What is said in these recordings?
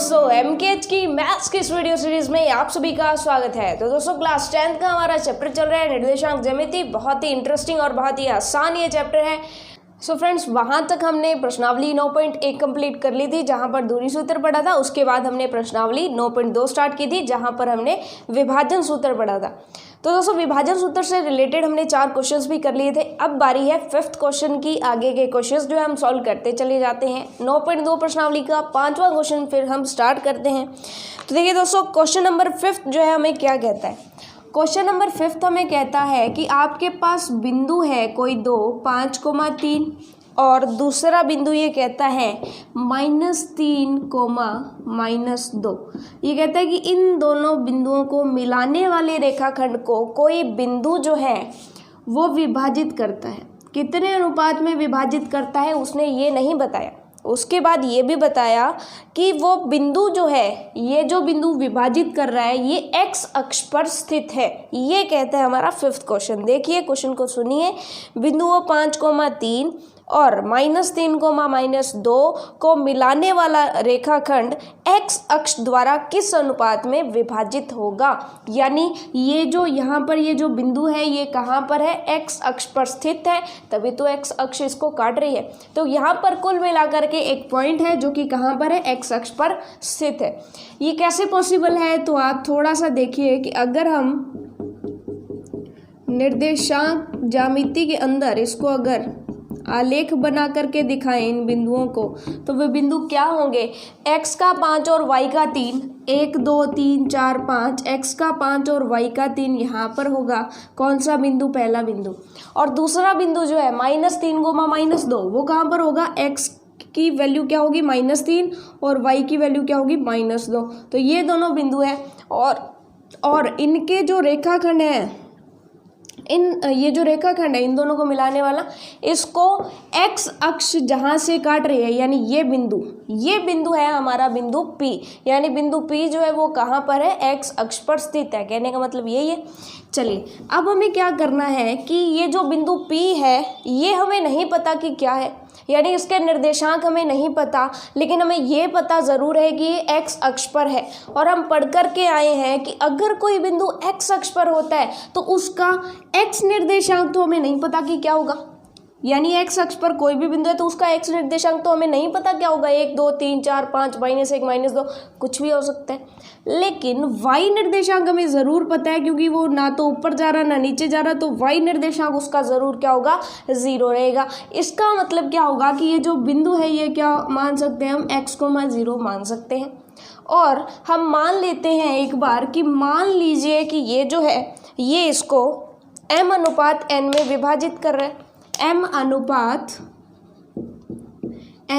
दोस्तों, MKH की maths की इस वीडियो सीरीज में आप सभी का स्वागत है। तो दोस्तों क्लास 10th का हमारा चैप्टर चल रहा है निर्देशांक ज्यामिति। बहुत ही इंटरेस्टिंग और बहुत ही आसान ये चैप्टर है। सो फ्रेंड्स, वहाँ तक हमने प्रश्नावली 9.1 कंप्लीट कर ली थी जहाँ पर दूरी सूत्र पढ़ा था। उसके बाद हमने प्रश्नावली 9.2 स्टार्ट की थी जहाँ पर हमने विभाजन सूत्र पढ़ा था। तो दोस्तों विभाजन सूत्र से रिलेटेड हमने 4 क्वेश्चंस भी कर लिए थे। अब बारी है 5th क्वेश्चन की। आगे के क्वेश्चंस जो है हम सॉल्व करते चले जाते हैं। 9.2 प्रश्नावली का 5वां क्वेश्चन फिर हम स्टार्ट करते हैं। तो देखिए दोस्तों, क्वेश्चन नंबर 5 जो है हमें क्या कहता है। क्वेश्चन नंबर 5 हमें कहता है कि आपके पास बिंदु है कोई 2, 5,3 और दूसरा बिंदु ये कहता है -3, -2। ये कहता है कि इन दोनों बिंदुओं को मिलाने वाले रेखाखंड को कोई बिंदु जो है वो विभाजित करता है। कितने अनुपात में विभाजित करता है उसने ये नहीं बताया। उसके बाद ये भी बताया कि वो बिंदु जो है, ये जो बिंदु विभाजित कर रहा है ये x अक्ष पर स्थित है। ये कहता है हमारा 5th क्वेश्चन। देखिए क्वेश्चन को सुनिए। बिंदुओं 5,3 और -3, -2 को मिलाने वाला रेखाखंड x अक्ष द्वारा किस अनुपात में विभाजित होगा। यानी ये जो यहाँ पर ये जो बिंदु है ये कहाँ पर है, x अक्ष पर स्थित है, तभी तो x अक्ष इसको काट रही है। तो यहाँ पर कुल मिलाकर के एक पॉइंट है जो कि कहाँ पर है, x अक्ष पर स्थित है। ये कैसे पॉसिबल है, तो आप थोड़ा सा देखिए कि अगर हम निर्देशांक ज्यामिति के अंदर इसको अगर आलेख बना करके दिखाएं इन बिंदुओं को, तो वे बिंदु क्या होंगे, x का 5 और y का 3, 1 2 3 4 5, x का 5 और y का 3 यहाँ पर होगा। कौन सा बिंदु, पहला बिंदु। और दूसरा बिंदु जो है -3, -2 वो कहाँ पर होगा, x की वैल्यू क्या होगी -3 और y की वैल्यू क्या होगी -2। तो ये दोनों बिंदु है और इनके जो रेखाखंड है, ये जो रेखाखंड है इन दोनों को मिलाने वाला, इसको x अक्ष जहाँ से काट रही है, यानी ये बिंदु है हमारा बिंदु P। यानी बिंदु P जो है वो कहाँ पर है, x अक्ष पर स्थित है। कहने का मतलब यही है। चलिए अब हमें क्या करना है कि ये जो बिंदु P है ये हमें नहीं पता कि क्या है, यानी इसके निर्देशांक हमें नहीं पता, लेकिन हमें ये पता ज़रूर है कि ये x अक्ष पर है। और हम पढ़ कर के आए हैं कि अगर कोई बिंदु x अक्ष पर होता है तो उसका x निर्देशांक तो हमें नहीं पता कि क्या होगा। यानी x अक्ष पर कोई भी बिंदु है तो उसका x निर्देशांक तो हमें नहीं पता क्या होगा, 1 2 3 4 5, -1 -2 कुछ भी हो सकता है। लेकिन y निर्देशांक हमें ज़रूर पता है, क्योंकि वो ना तो ऊपर जा रहा ना नीचे जा रहा, तो y निर्देशांक उसका ज़रूर क्या होगा, 0 रहेगा। इसका मतलब क्या होगा कि ये जो बिंदु है ये क्या मान सकते हैं हम, x, 0 मान सकते हैं। और हम मान लेते हैं एक बार कि मान लीजिए कि ये जो है ये इसको m/n में विभाजित कर रहा है। m/n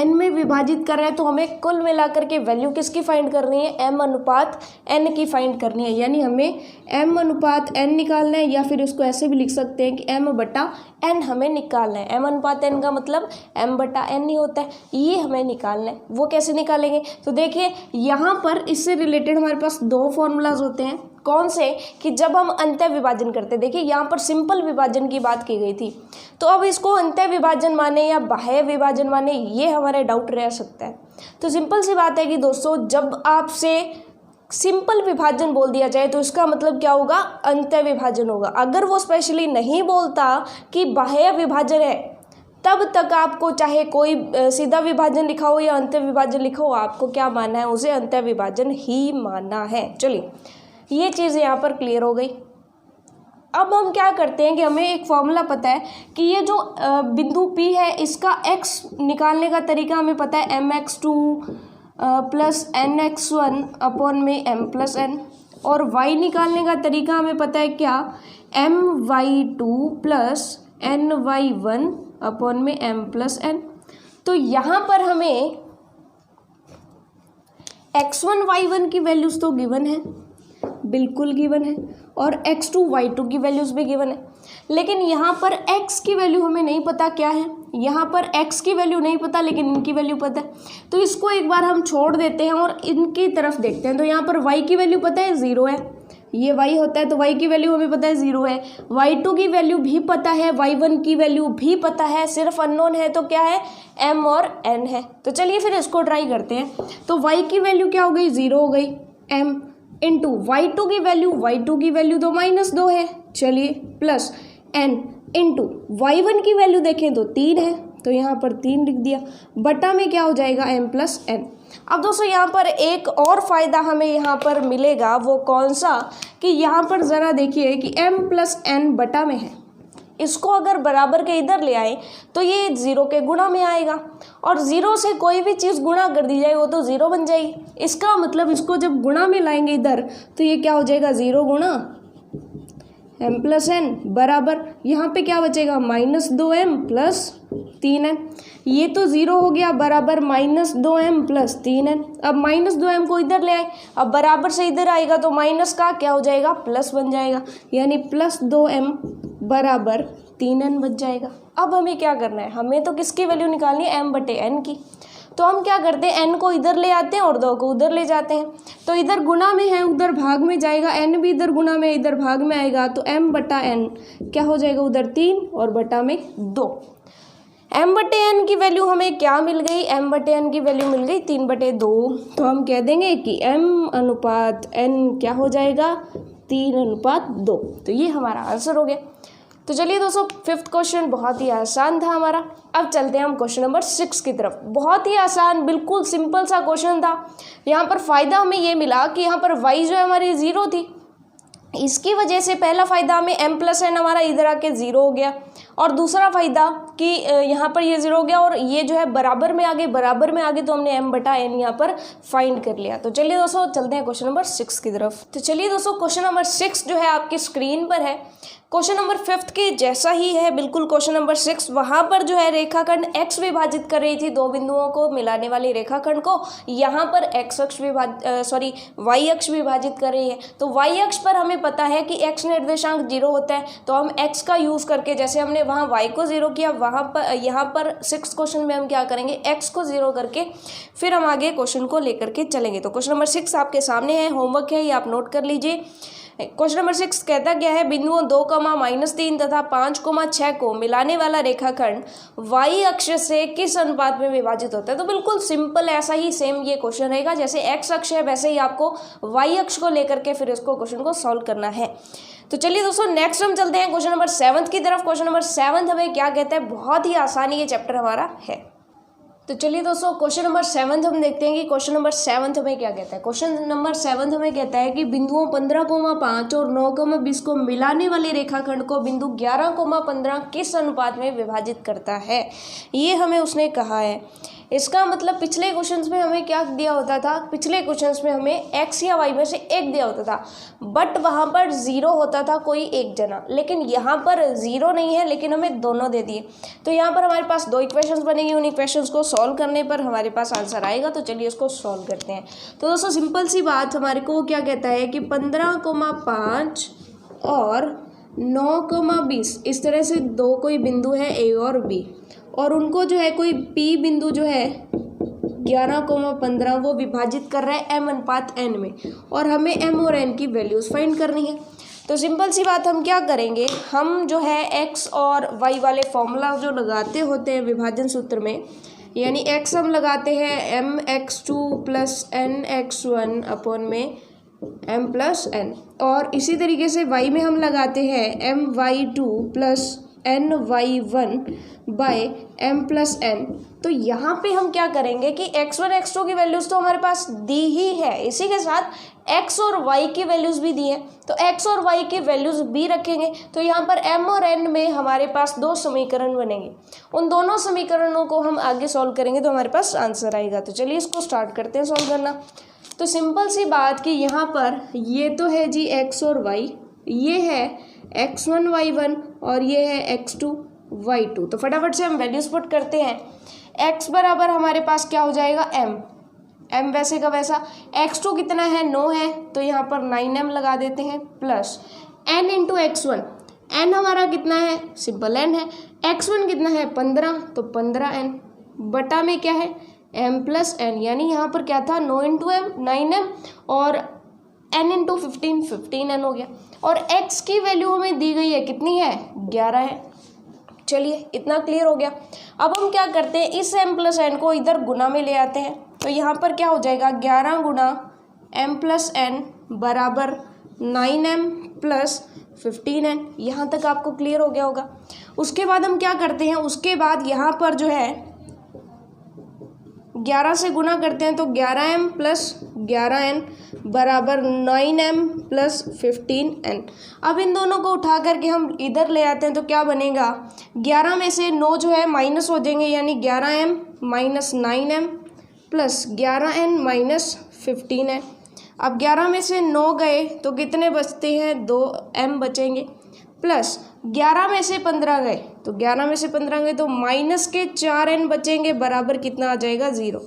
में विभाजित कर रहे हैं, तो हमें कुल मिलाकर के वैल्यू किसकी फाइंड करनी है, m/n की फाइंड करनी है। यानी हमें m/n निकालना है, या फिर इसको ऐसे भी लिख सकते हैं कि m/n हमें निकालना है। m/n का मतलब m/n ही होता है, ये हमें निकालना है। वो कैसे निकालेंगे, तो देखिए यहाँ पर इससे रिलेटेड हमारे पास 2 फॉर्मूलाज होते हैं। कौन से, कि जब हम अंतः विभाजन करते, देखिए यहाँ पर सिंपल विभाजन की बात की गई थी, तो अब इसको अंतः विभाजन माने या बाह्य विभाजन माने, ये हमारे डाउट रह सकता है। तो सिंपल सी बात है कि दोस्तों जब आपसे सिंपल विभाजन बोल दिया जाए तो इसका मतलब क्या होगा, अंतः विभाजन होगा। अगर वो स्पेशली नहीं बोलता कि बाह्य विभाजन है, तब तक आपको चाहे कोई सीधा विभाजन लिखा हो या अंतः विभाजन लिखा हो, आपको क्या मानना है, उसे अंतः विभाजन ही मानना है। चलिए ये चीज़ यहाँ पर क्लियर हो गई। अब हम क्या करते हैं कि हमें एक फॉर्मूला पता है कि ये जो बिंदु P है इसका x निकालने का तरीका हमें पता है, mx2 + nx1 / m+n। और y निकालने का तरीका हमें पता है क्या, my2 + ny1 / m+n। तो यहाँ पर हमें x1 y1 की वैल्यूज़ तो गिवन है, बिल्कुल गिवन है, और x2 y2 की वैल्यूज़ भी गिवन है। लेकिन यहाँ पर x की वैल्यू हमें नहीं पता क्या है, यहाँ पर x की वैल्यू नहीं पता लेकिन इनकी वैल्यू पता है। तो इसको एक बार हम छोड़ देते हैं और इनकी तरफ देखते हैं। तो यहाँ पर y की वैल्यू पता है 0 है, ये y होता है, तो y की वैल्यू हमें पता है 0 है, y2 की वैल्यू भी पता है, y1 की वैल्यू भी पता है, सिर्फ अननोन है तो क्या है, m और n है। तो चलिए फिर इसको ट्राई करते हैं। तो y की वैल्यू क्या हो गई, 0 हो गई, m इंटू y2 की वैल्यू तो -2 है, चलिए प्लस n इंटू y1 की वैल्यू देखें तो 3 है, तो यहाँ पर 3 लिख दिया, बटा में क्या हो जाएगा m प्लस n। अब दोस्तों यहाँ पर एक और फ़ायदा हमें यहाँ पर मिलेगा, वो कौन सा, कि यहाँ पर ज़रा देखिए कि m प्लस n बटा में है, इसको अगर बराबर के इधर ले आए तो ये 0 के गुणा में आएगा, और 0 से कोई भी चीज़ गुणा कर दी जाए वो तो 0 बन जाएगी। इसका मतलब इसको जब गुणा में लाएंगे इधर तो ये क्या हो जाएगा, 0 गुणा m प्लस n बराबर, यहाँ पे क्या बचेगा, -2m प्लस 3n, ये तो 0 हो गया, बराबर -2m प्लस 3n। अब -2m को इधर ले आए, अब बराबर से इधर आएगा तो माइनस का क्या हो जाएगा, प्लस बन जाएगा, यानी +2m बराबर 3n बच जाएगा। अब हमें क्या करना है, हमें तो किसकी वैल्यू निकालनी है, m/n की। तो हम क्या करते हैं, n को इधर ले आते हैं और 2 को उधर ले जाते हैं, तो इधर गुणा में है उधर भाग में जाएगा, n भी इधर गुणा में इधर भाग में आएगा, तो m/n क्या हो जाएगा, उधर 3 और बटा में 2। m/n की वैल्यू हमें क्या मिल गई, m/n की वैल्यू मिल गई 3/2, तो हम कह देंगे कि m/n क्या हो जाएगा, 3/2। तो ये हमारा आंसर हो गया। तो चलिए दोस्तों, 5th क्वेश्चन बहुत ही आसान था हमारा। अब चलते हैं हम क्वेश्चन नंबर 6 की तरफ। बहुत ही आसान, बिल्कुल सिंपल सा क्वेश्चन था। यहाँ पर फ़ायदा हमें ये मिला कि यहाँ पर y जो है हमारी 0 थी, इसकी वजह से पहला फ़ायदा हमें m प्लस n हमारा इधर आके 0 हो गया, और दूसरा फ़ायदा कि यहाँ पर ये 0 हो गया और ये जो है बराबर में आ गए तो हमने m/n यहाँ पर फाइंड कर लिया। तो चलिए दोस्तों, चलते हैं क्वेश्चन नंबर 6 की तरफ। तो चलिए दोस्तों, क्वेश्चन नंबर 6 जो है आपकी स्क्रीन पर है, क्वेश्चन नंबर 5th के जैसा ही है बिल्कुल। क्वेश्चन नंबर 6, वहाँ पर जो है रेखाखंड x विभाजित कर रही थी, दो बिंदुओं को मिलाने वाली रेखाखंड को, यहाँ पर y अक्ष विभाजित कर रही है। तो y अक्ष पर हमें पता है कि x निर्देशांक 0 होता है, तो हम x का यूज़ करके, जैसे हमने वहाँ y को 0 किया, वहाँ पर यहाँ पर 6th क्वेश्चन में हम क्या करेंगे, x को 0 करके फिर हम आगे क्वेश्चन को लेकर के चलेंगे। तो क्वेश्चन नंबर 6 आपके सामने है, होमवर्क है, ये आप नोट कर लीजिए। क्वेश्चन नंबर 6 कहता क्या है, बिंदुओं 2, -3 तथा 5, 6 को मिलाने वाला रेखाखंड y अक्ष से किस अनुपात में विभाजित होता है। तो बिल्कुल सिंपल, ऐसा ही सेम ये क्वेश्चन रहेगा, जैसे x अक्ष है वैसे ही आपको y अक्ष को लेकर के फिर इसको क्वेश्चन को सॉल्व करना है। तो चलिए दोस्तों, नेक्स्ट हम चलते हैं क्वेश्चन नंबर 7 की तरफ। क्वेश्चन नंबर 7 हमें क्या कहता है, बहुत ही आसानी ये चैप्टर हमारा है। तो चलिए दोस्तों, क्वेश्चन नंबर 7 हम देखते हैं कि क्वेश्चन नंबर 7 हमें क्या कहता है। क्वेश्चन नंबर 7 हमें कहता है कि बिंदुओं 15,5 और 9,20 को मिलाने वाले रेखाखंड को बिंदु 11,15 किस अनुपात में विभाजित करता है, ये हमें उसने कहा है। इसका मतलब पिछले क्वेश्चंस में हमें क्या दिया होता था, पिछले क्वेश्चंस में हमें x या y में से एक दिया होता था, बट वहाँ पर 0 होता था कोई एक जना, लेकिन यहाँ पर 0 नहीं है, लेकिन हमें दोनों दे दिए। तो यहाँ पर हमारे पास 2 इक्वेशंस बनेंगी, उन इक्वेशंस को सॉल्व करने पर हमारे पास आंसर आएगा। तो चलिए इसको सॉल्व करते हैं। तो दोस्तों, सिंपल सी बात, हमारे को क्या कहता है कि 15,5 और 9,20 इस तरह से दो कोई बिंदु है a और b, और उनको जो है कोई p बिंदु जो है 11,15 वो विभाजित कर रहा है m/n में, और हमें m और n की वैल्यूज़ फाइंड करनी है। तो सिंपल सी बात, हम क्या करेंगे, हम जो है x और y वाले फॉर्मूला जो लगाते होते हैं विभाजन सूत्र में, यानी x हम लगाते हैं mx2 + nx1 अपॉन में m + n, और इसी तरीके से y में हम लगाते हैं my2 + ny1 bye m + n। तो यहाँ पे हम क्या करेंगे कि x1 x2 की वैल्यूज़ तो हमारे पास दी ही है, इसी के साथ x और y की वैल्यूज़ भी दी है, तो x और y की वैल्यूज़ भी रखेंगे। तो यहाँ पर m और n में हमारे पास 2 समीकरण बनेंगे, उन दोनों समीकरणों को हम आगे सॉल्व करेंगे तो हमारे पास आंसर आएगा। तो चलिए इसको स्टार्ट करते हैं सॉल्व करना। तो सिंपल सी बात कि यहाँ पर ये तो है जी x और y, ये है x1 y1 और ये है x2 y2। तो फटाफट से हम वैल्यूज पुट करते हैं। x बराबर हमारे पास क्या हो जाएगा, m वैसे का वैसा, x2 कितना है, 9 है, तो यहाँ पर 9m लगा देते हैं, plus n into x1, n हमारा कितना है, सिंपल n है, x1 कितना है 15, तो 15n बटा में क्या है m + n, यानी यहाँ पर क्या था 9 इंटू m 9m, और n इंटू 15 15n हो गया। और x की वैल्यू हमें दी गई है, कितनी है, 11 है। चलिए इतना क्लियर हो गया। अब हम क्या करते हैं, इस m प्लस n को इधर गुना में ले आते हैं। तो यहाँ पर क्या हो जाएगा, 11 गुना m प्लस n बराबर 9m प्लस 15n। यहाँ तक आपको क्लियर हो गया होगा। उसके बाद हम क्या करते हैं, उसके बाद यहाँ पर जो है 11 से गुना करते हैं, तो 11m प्लस 11n बराबर 9m प्लस 15n। अब इन दोनों को उठा करके हम इधर ले आते हैं, तो क्या बनेगा, 11 में से 9 जो है माइनस हो जाएंगे, यानी 11m minus 9m plus 11n minus 15n। अब 11 में से 9 गए तो कितने बचते हैं, 2m बचेंगे, प्लस 11 में से 15 गए तो 11 में से 15 गए तो माइनस के 4n बचेंगे, बराबर कितना आ जाएगा, 0।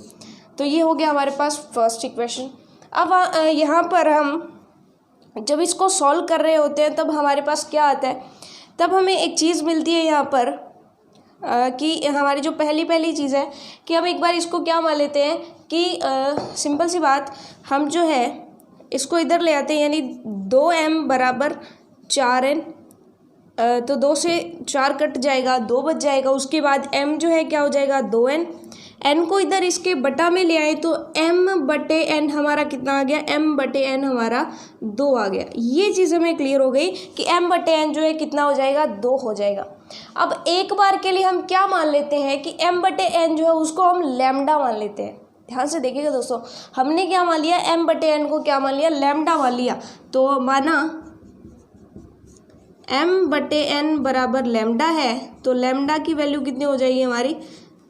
तो ये हो गया हमारे पास फर्स्ट इक्वेशन। अब यहाँ पर हम जब इसको सॉल्व कर रहे होते हैं तब हमारे पास क्या आता है, तब हमें एक चीज़ मिलती है यहाँ पर कि हमारी जो पहली चीज़ है कि हम एक बार इसको क्या मान लेते हैं कि सिंपल सी बात, हम जो है इसको इधर ले आते हैं, यानी 2m बराबर 4n। तो 2 से 4 कट जाएगा, 2 बच जाएगा। उसके बाद m जो है क्या हो जाएगा, 2n। n को इधर इसके बटा में ले आए तो m बटे n हमारा कितना आ गया, m बटे n हमारा 2 आ गया। ये चीज़ हमें क्लियर हो गई कि m बटे n जो है कितना हो जाएगा, 2 हो जाएगा। अब एक बार के लिए हम क्या मान लेते हैं कि m बटे n जो है उसको हम लैम्डा मान लेते हैं। ध्यान से देखिएगा दोस्तों, हमने क्या मान लिया, m बटे n को क्या मान लिया, लैम्डा मान लिया। तो माना m बटे n बराबर लैम्डा है, तो लैम्डा की वैल्यू कितनी हो जाएगी हमारी,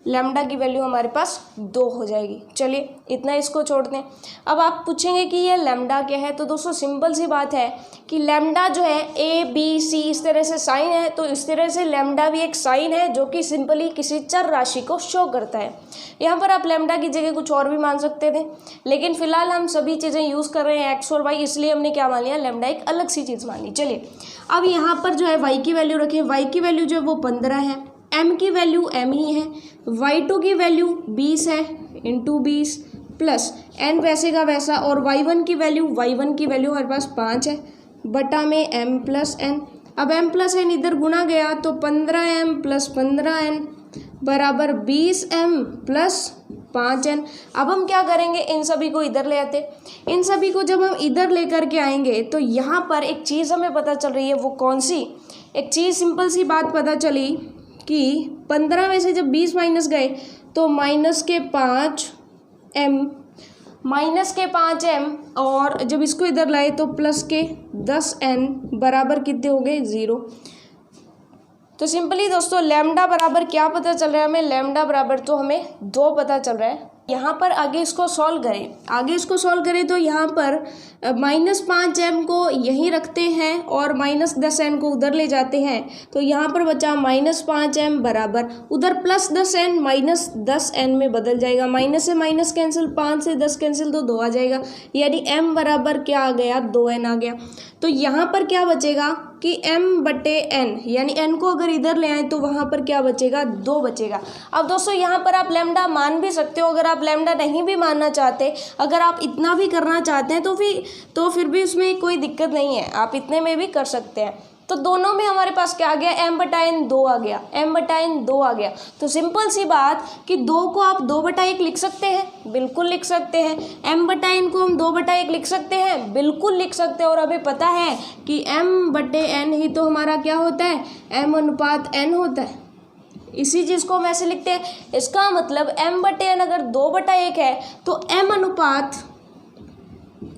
लैम्डा की वैल्यू हमारे पास 2 हो जाएगी। चलिए इतना इसको छोड़ते हैं। अब आप पूछेंगे कि ये लैम्डा क्या है, तो दोस्तों सिंपल सी बात है कि लैम्डा जो है a b c इस तरह से साइन है, तो इस तरह से लैम्डा भी एक साइन है जो कि सिंपली किसी चर राशि को शो करता है। यहाँ पर आप लैम्डा की जगह कुछ और भी मान सकते थे, लेकिन फिलहाल हम सभी चीज़ें यूज़ कर रहे हैं x और y, इसलिए हमने क्या मान लिया, लैम्डा एक अलग सी चीज़ मान ली। चलिए अब यहाँ पर जो है y की वैल्यू रखें, y की वैल्यू जो है वो 15 है, m की वैल्यू m ही है, y2 की वैल्यू 20 है इंटू 20 प्लस n वैसे का वैसा, और y1 की वैल्यू हमारे पास 5 है, बटा में m प्लस n। अब m प्लस n इधर गुना गया तो 15m प्लस 15n बराबर 20m प्लस 5n। अब हम क्या करेंगे, इन सभी को इधर ले आते। इन सभी को जब हम इधर लेकर के आएंगे तो यहाँ पर एक चीज़ हमें पता चल रही है, वो कौन सी, एक चीज़ सिंपल सी बात पता चली कि 15 में से जब 20 माइनस गए तो माइनस के 5m, और जब इसको इधर लाए तो प्लस के 10n बराबर कितने हो गए, 0। तो सिंपली दोस्तों लैम्डा बराबर क्या पता चल रहा है हमें, लैम्डा बराबर तो हमें 2 पता चल रहा है। यहाँ पर आगे इसको सॉल्व करें तो यहाँ पर -5m को यहीं रखते हैं और -10n को उधर ले जाते हैं, तो यहाँ पर बचा -5m बराबर उधर +10n -10n में बदल जाएगा, माइनस से माइनस कैंसिल, 5 से 10 कैंसिल तो 2 आ जाएगा, यानी m बराबर क्या आ गया, 2n आ गया। तो यहाँ पर क्या बचेगा कि m बटे n, यानी n को अगर इधर ले आए तो वहाँ पर क्या बचेगा, 2 बचेगा। अब दोस्तों यहाँ पर आप लैम्डा मान भी सकते हो, अगर आप लैम्डा नहीं भी मानना चाहते, अगर आप इतना भी करना चाहते हैं तो फिर भी उसमें कोई दिक्कत नहीं है, आप इतने में भी कर सकते हैं। तो दोनों में हमारे पास क्या आ गया, m बटा n 2 आ गया, m बटा n 2 आ गया। तो सिंपल सी बात कि 2 को आप 2/1 लिख सकते हैं, बिल्कुल लिख सकते हैं। m बटा n को हम 2/1 लिख सकते हैं, बिल्कुल लिख सकते हैं। और हमें पता है कि m बटे n ही तो हमारा क्या होता है, m अनुपात n होता है। इसी चीज़ को हम ऐसे लिखते हैं। इसका मतलब m बटे n अगर 2/1 है तो m अनुपात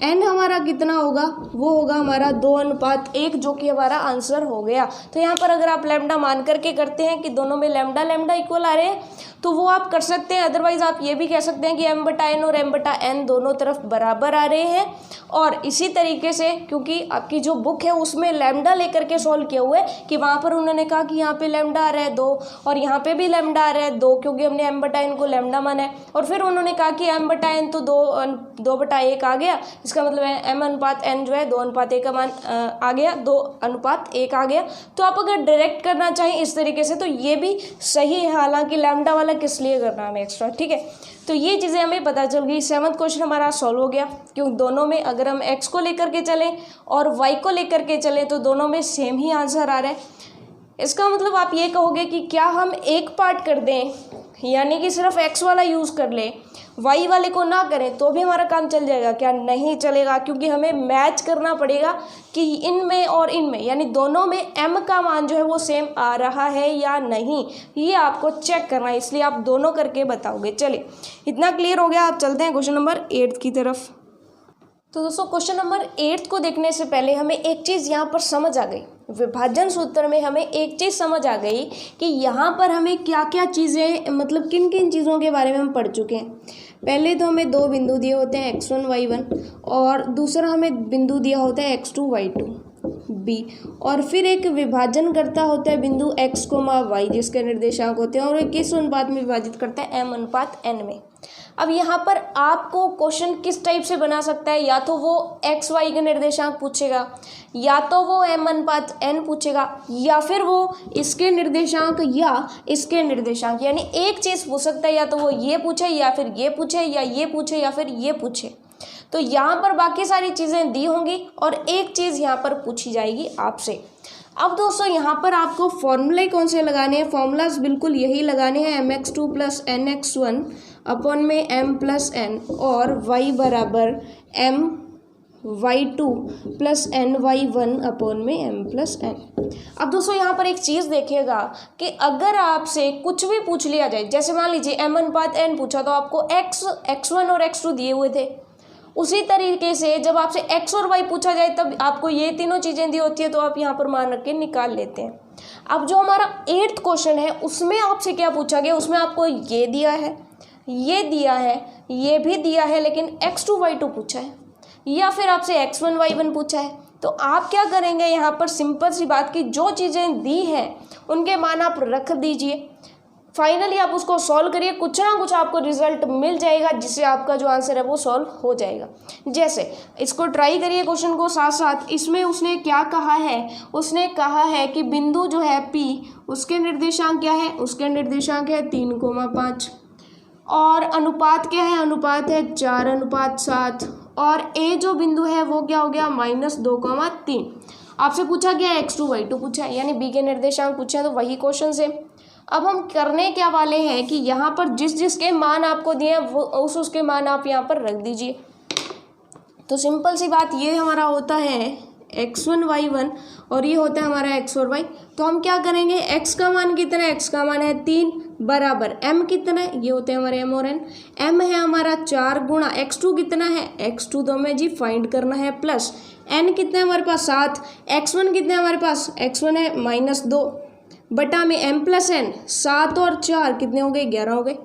n हमारा कितना होगा, वो होगा हमारा 2:1, जो कि हमारा आंसर हो गया। तो यहाँ पर अगर आप लैम्डा मान करके करते हैं कि दोनों में लैम्डा इक्वल आ रहे हैं तो वो आप कर सकते हैं। अदरवाइज़ आप ये भी कह सकते हैं कि m बटा n और m बटा n दोनों तरफ बराबर आ रहे हैं। और इसी तरीके से क्योंकि आपकी जो बुक है उसमें लैम्डा लेकर के सॉल्व किया हुआ है कि वहाँ पर उन्होंने कहा कि यहाँ पे लैम्डा आ रहा है 2 और यहाँ पे भी लैम्डा आ रहा है 2, क्योंकि हमने m बटा n को लैम्डा माना है। और फिर उन्होंने कहा कि m बटा n तो 2/1 आ गया, इसका मतलब है m अनुपात n जो है 2:1 का मान आ गया, 2:1 आ गया। तो आप अगर डायरेक्ट करना चाहें इस तरीके से तो ये भी सही है, हालांकि लैम्डा वाला किस लिए करना हमें एक्स्ट्रा, ठीक है। तो ये चीज़ें हमें पता चल गई। 7वां क्वेश्चन हमारा सॉल्व हो गया, क्योंकि दोनों में अगर हम x को लेकर के चलें और y को लेकर के चलें तो दोनों में सेम ही आंसर आ रहा है। इसका मतलब आप ये कहोगे कि क्या हम एक पार्ट कर दें, यानी कि सिर्फ x वाला यूज़ कर लें, y वाले को ना करें तो भी हमारा काम चल जाएगा? क्या नहीं चलेगा, क्योंकि हमें मैच करना पड़ेगा कि इनमें और इनमें, यानी दोनों में m का मान जो है वो सेम आ रहा है या नहीं, ये आपको चेक करना है, इसलिए आप दोनों करके बताओगे। चलिए इतना क्लियर हो गया, आप चलते हैं क्वेश्चन नंबर 8 की तरफ। तो दोस्तों क्वेश्चन नंबर 8 को देखने से पहले हमें एक चीज़ यहाँ पर समझ आ गई, विभाजन सूत्र में हमें एक चीज़ समझ आ गई कि यहाँ पर हमें क्या क्या चीज़ें, मतलब किन किन चीज़ों के बारे में हम पढ़ चुके हैं। पहले तो हमें दो बिंदु दिए होते हैं x1 y1, और दूसरा हमें बिंदु दिया होता है x2 y2 b, और फिर एक विभाजन करता होता है बिंदु x, y जिसके निर्देशांक होते हैं, और एक किस अनुपात में विभाजित करता है, m/n में। अब यहाँ पर आपको क्वेश्चन किस टाइप से बना सकता है, या तो वो x y के निर्देशांक पूछेगा, या तो वो m/n पूछेगा, या फिर वो इसके निर्देशांक या इसके निर्देशांक, यानी एक चीज़ पूछ सकता है, या तो वो ये पूछे या फिर ये पूछे, या ये पूछे या फिर ये पूछे। तो यहाँ पर बाकी सारी चीज़ें दी होंगी और एक चीज़ यहाँ पर पूछी जाएगी आपसे। अब दोस्तों यहाँ पर आपको फॉर्मूले कौन से लगाने हैं, फॉर्मूलाज बिल्कुल यही लगाने हैं, mx2 + nx1 अपॉन में m+n, और y बराबर my2 + ny1 अपॉन में m+n। अब दोस्तों यहाँ पर एक चीज़ देखिएगा कि अगर आपसे कुछ भी पूछ लिया जाए, जैसे मान लीजिए m/n पूछा तो आपको x1 और x2 दिए हुए थे, उसी तरीके से जब आपसे x और y पूछा जाए तब आपको ये तीनों चीज़ें दी होती है, तो आप यहाँ पर मान रख के निकाल लेते हैं। अब जो हमारा 8th क्वेश्चन है उसमें आपसे क्या पूछा गया, उसमें आपको ये दिया है, ये दिया है, ये भी दिया है, लेकिन x2 y2 पूछा है, या फिर आपसे x1 y1 पूछा है। तो आप क्या करेंगे, यहाँ पर सिंपल सी बात की जो चीज़ें दी हैं उनके मान आप रख दीजिए, फाइनली आप उसको सॉल्व करिए, कुछ ना कुछ आपको रिजल्ट मिल जाएगा जिससे आपका जो आंसर है वो सॉल्व हो जाएगा। जैसे इसको ट्राई करिए क्वेश्चन को साथ साथ। इसमें उसने क्या कहा है, उसने कहा है कि बिंदु जो है P, उसके निर्देशांक क्या है, उसके निर्देशांक है 3,5, और अनुपात क्या है, अनुपात है 4:7, और A जो बिंदु है वो क्या हो गया, -2,3। आपसे पूछा गया x2 y2 पूछा है, यानी B के निर्देशांक पूछे हैं, तो वही क्वेश्चन से अब हम करने क्या वाले हैं कि यहाँ पर जिस जिसके मान आपको दिए हैं वो उसके मान आप यहाँ पर रख दीजिए। तो सिंपल सी बात, ये हमारा होता है x1 y1 और ये होता है हमारा x और y। तो हम क्या करेंगे, x का मान कितना है, x का मान है 3 बराबर m कितना है, ये होते हैं हमारे m और n। m है हमारा 4 गुणा x2 कितना है, x2 तो हमें जी फाइंड करना है, प्लस n कितना है हमारे पास 7, x1 कितना है हमारे पास, x1 है -2 बटा में m+n, 7 और 4 कितने हो गए, 11 हो गए।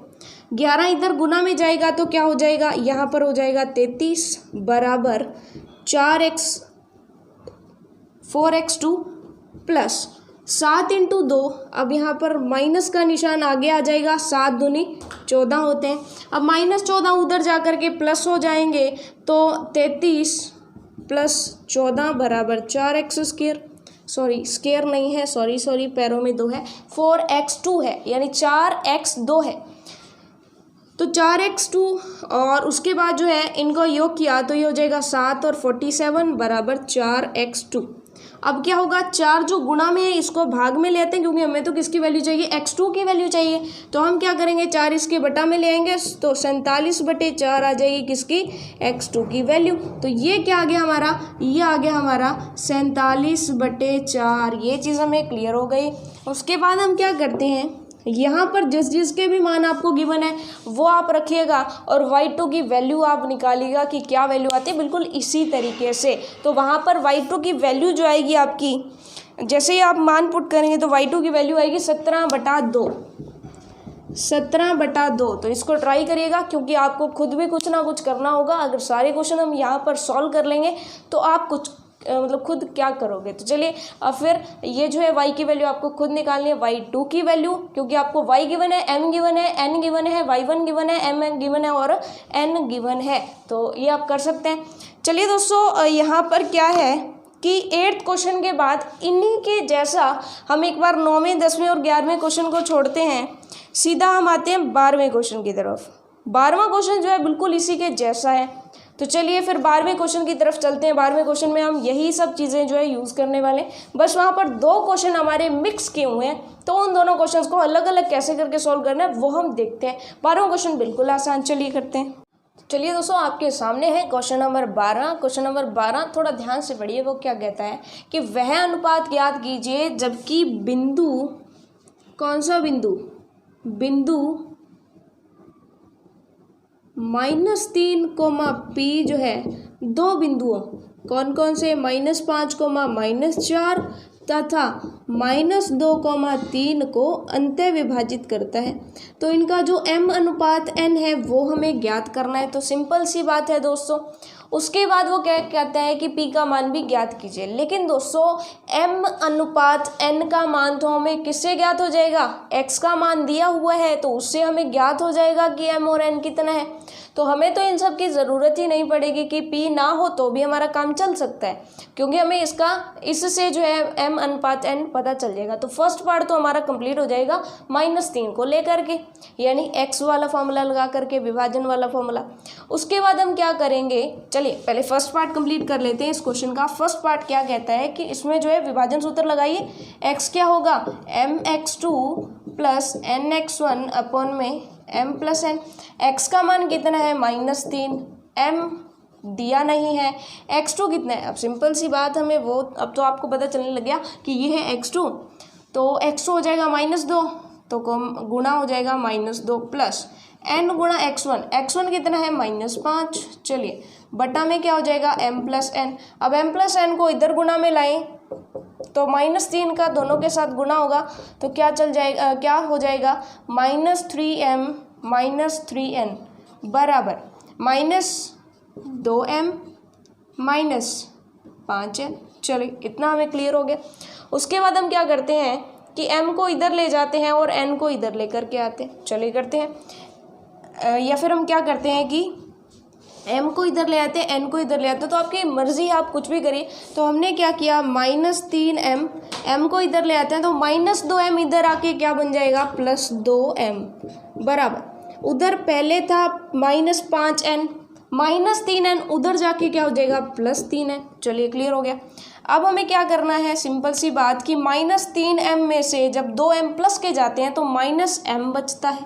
11 इधर गुना में जाएगा तो क्या हो जाएगा, यहाँ पर हो जाएगा 33 बराबर 4x2 प्लस 7 × 2। अब यहाँ पर माइनस का निशान आगे आ जाएगा, 7 दूनी 14 होते हैं। अब -14 उधर जा कर के प्लस हो जाएंगे, तो 33 + 14 बराबर 4x², सॉरी स्क्वायर नहीं है, सॉरी पैरों में 2 है, 4x2 है, यानी 4x2 है, तो 4x2, और उसके बाद जो है इनको योग किया तो ये हो जाएगा 7 और 47 बराबर 4x2। अब क्या होगा, 4 जो गुणा में है इसको भाग में लेते हैं, क्योंकि हमें तो किसकी वैल्यू चाहिए, x2 की वैल्यू चाहिए। तो हम क्या करेंगे, 4 इसके बटा में ले आएंगे, तो 47/4 आ जाएगी किसकी, x2 की वैल्यू। तो ये क्या आ गया हमारा, ये आ गया हमारा 47/4। ये चीज़ हमें क्लियर हो गई। उसके बाद हम क्या करते हैं, यहाँ पर जिस जिसके भी मान आपको गिवन है वो आप रखिएगा, और y2 की वैल्यू आप निकालिएगा कि क्या वैल्यू आती है, बिल्कुल इसी तरीके से। तो वहाँ पर y2 की वैल्यू जो आएगी आपकी, जैसे ही आप मान पुट करेंगे तो y2 की वैल्यू आएगी 17/2, 17/2। तो इसको ट्राई करिएगा, क्योंकि आपको खुद भी कुछ ना कुछ करना होगा। अगर सारे क्वेश्चन हम यहाँ पर सॉल्व कर लेंगे तो आप कुछ मतलब खुद क्या करोगे। तो चलिए अब फिर ये जो है y की वैल्यू आपको खुद निकालनी है, y2 की वैल्यू, क्योंकि आपको y गिवन है, m गिवन है, n गिवन है, y1 गिवन है, m गिवन है और n गिवन है। तो ये आप कर सकते हैं। चलिए दोस्तों, यहाँ पर क्या है कि 8th क्वेश्चन के बाद इन्हीं के जैसा हम एक बार 9वें, 10वें और 11वें क्वेश्चन को छोड़ते हैं, सीधा हम आते हैं 12वें क्वेश्चन की तरफ। 12वां क्वेश्चन जो है बिल्कुल इसी के जैसा है। तो चलिए फिर 12वें क्वेश्चन की तरफ चलते हैं। 12वें क्वेश्चन में हम यही सब चीज़ें जो है यूज़ करने वाले, बस वहाँ पर 2 क्वेश्चन हमारे मिक्स किए हुए हैं, तो उन दोनों क्वेश्चंस को अलग अलग कैसे करके सॉल्व करना है वो हम देखते हैं। 12वां क्वेश्चन बिल्कुल आसान, चलिए करते हैं। चलिए दोस्तों, आपके सामने है क्वेश्चन नंबर 12। क्वेश्चन नंबर 12 थोड़ा ध्यान से पढ़िए, वो क्या कहता है कि वह अनुपात ज्ञात कीजिए जबकि बिंदु, कौन सा बिंदु, बिंदु -3, P जो है 2 बिंदुओं, कौन कौन से, -5, -4 तथा -2, 3 को अंतः विभाजित करता है। तो इनका जो m अनुपात n है वो हमें ज्ञात करना है। तो सिंपल सी बात है दोस्तों। उसके बाद वो क्या कहता है कि p का मान भी ज्ञात कीजिए। लेकिन दोस्तों m अनुपात n का मान तो हमें किससे ज्ञात हो जाएगा, x का मान दिया हुआ है तो उससे हमें ज्ञात हो जाएगा कि m और n कितना है। तो हमें तो इन सब की ज़रूरत ही नहीं पड़ेगी कि p ना हो तो भी हमारा काम चल सकता है, क्योंकि हमें इससे जो है m अनुपात n पता चल जाएगा। तो फर्स्ट पार्ट तो हमारा कंप्लीट हो जाएगा -3 को लेकर के, यानी x वाला फॉर्मूला लगा करके, विभाजन वाला फॉर्मूला। उसके बाद हम क्या करेंगे, चलिए पहले फर्स्ट पार्ट कंप्लीट कर लेते हैं इस क्वेश्चन का। फर्स्ट पार्ट क्या कहता है कि इसमें जो है विभाजन सूत्र लगाइए। x क्या होगा, mx2 + nx1 अपॉन में m + n। x का मान कितना है, -3, m दिया नहीं है, x2 कितना है। अब सिंपल सी बात, हमें वो अब तो आपको पता चलने लग गया कि ये है x2, तो x2 हो जाएगा -2, तो गुणा हो जाएगा -2 प्लस n गुणा x1, x1 कितना है -5। चलिए बटा में क्या हो जाएगा, m + n। अब m + n को इधर गुणा में लाएं तो -3 का दोनों के साथ गुणा होगा, तो क्या चल जाएगा, क्या हो जाएगा, -3m -3n बराबर -2m -5n। चलिए इतना हमें क्लियर हो गया। उसके बाद हम क्या करते हैं कि m को इधर ले जाते हैं और n को इधर लेकर के आते हैं। चलिए करते हैं, या फिर हम क्या करते हैं कि m को इधर ले आते हैं, n को इधर ले आते हैं, तो आपकी मर्जी, आप कुछ भी करिए। तो हमने क्या किया, -3m, m को इधर ले आते हैं तो -2m इधर आके क्या बन जाएगा, +2m बराबर, उधर पहले था -5n, -3n उधर जाके क्या हो जाएगा, +3n। चलिए क्लियर हो गया। अब हमें क्या करना है, सिंपल सी बात कि -3m में से जब 2m प्लस के जाते हैं तो -m बचता है,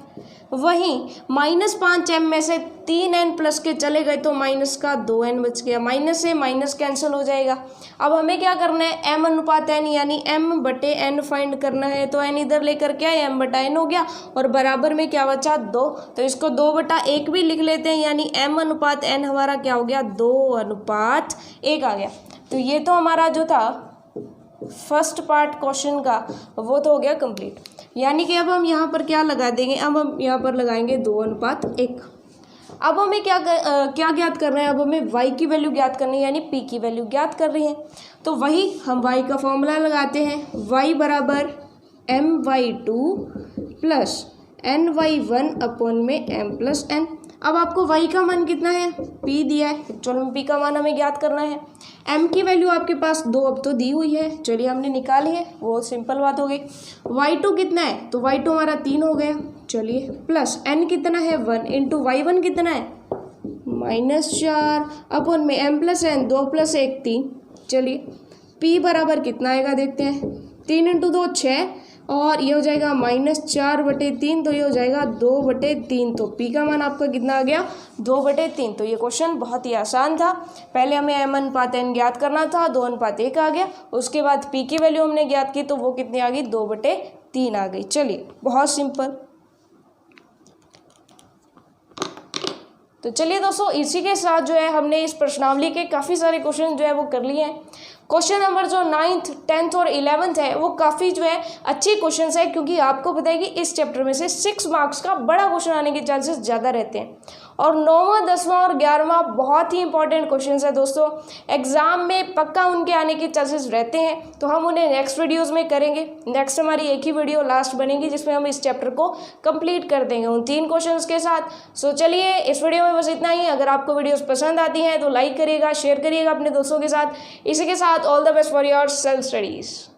वहीं -5m में से 3n प्लस के चले गए तो -2n बच गया, माइनस से माइनस कैंसिल हो जाएगा। अब हमें क्या करना है, m अनुपात n यानी m/n फाइंड करना है। तो n इधर लेकर के आए, m/n हो गया और बराबर में क्या बचा, 2, तो इसको 2/1 भी लिख लेते हैं, यानी m अनुपात n हमारा क्या हो गया, 2:1 आ गया। तो ये तो हमारा जो था फर्स्ट पार्ट क्वेश्चन का वो तो हो गया कंप्लीट। यानी कि अब हम यहाँ पर क्या लगा देंगे, अब हम यहाँ पर लगाएंगे 2:1। अब हमें क्या ज्ञात करना है, अब हमें y की वैल्यू ज्ञात करनी है, यानी p की वैल्यू ज्ञात कर रही है। तो वही हम y का फॉर्मूला लगाते हैं, y बराबर my2 + ny1 अपॉन में m + n। अब आपको y का मान कितना है, p दिया है, चलो p का मान हमें ज्ञात करना है। m की वैल्यू आपके पास 2 अब तो दी हुई है, चलिए हमने निकाली है, वो सिंपल बात हो गई। y2 कितना है, तो y2 हमारा 3 हो गया, चलिए प्लस n कितना है, 1 इंटू y1 कितना है, -4 अपॉन में m + n, 2 + 1 3। चलिए p बराबर कितना आएगा देखते हैं, 3 × 2 6 और ये हो जाएगा -4/3, तो ये हो जाएगा 2/3। तो p का मान आपका कितना आ गया, 2/3। तो ये क्वेश्चन बहुत ही आसान था। पहले हमें m अनुपात n ज्ञात करना था, 2:1 आ गया। उसके बाद p की वैल्यू हमने ज्ञात की तो वो कितनी आ गई, 2/3 आ गई। चलिए बहुत सिंपल। तो चलिए दोस्तों, इसी के साथ जो है हमने इस प्रश्नावली के काफ़ी सारे क्वेश्चन जो है वो कर लिए हैं। क्वेश्चन नंबर जो 9th, 10th और 11th है वो काफ़ी जो है अच्छे क्वेश्चन है, क्योंकि आपको पता है कि इस चैप्टर में से 6 मार्क्स का बड़ा क्वेश्चन आने के चांसेस ज़्यादा रहते हैं। और 9वां, 10वां और 11वां बहुत ही इंपॉर्टेंट क्वेश्चन है दोस्तों, एग्जाम में पक्का उनके आने के चांसेस रहते हैं। तो हम उन्हें नेक्स्ट वीडियोज़ में करेंगे। नेक्स्ट हमारी एक ही वीडियो लास्ट बनेगी जिसमें हम इस चैप्टर को कंप्लीट कर देंगे उन 3 क्वेश्चन के साथ। सो चलिए इस वीडियो में बस इतना ही। अगर आपको वीडियोस पसंद आती हैं तो लाइक करिएगा, शेयर करिएगा अपने दोस्तों के साथ। इसी के साथ all the best for your self studies.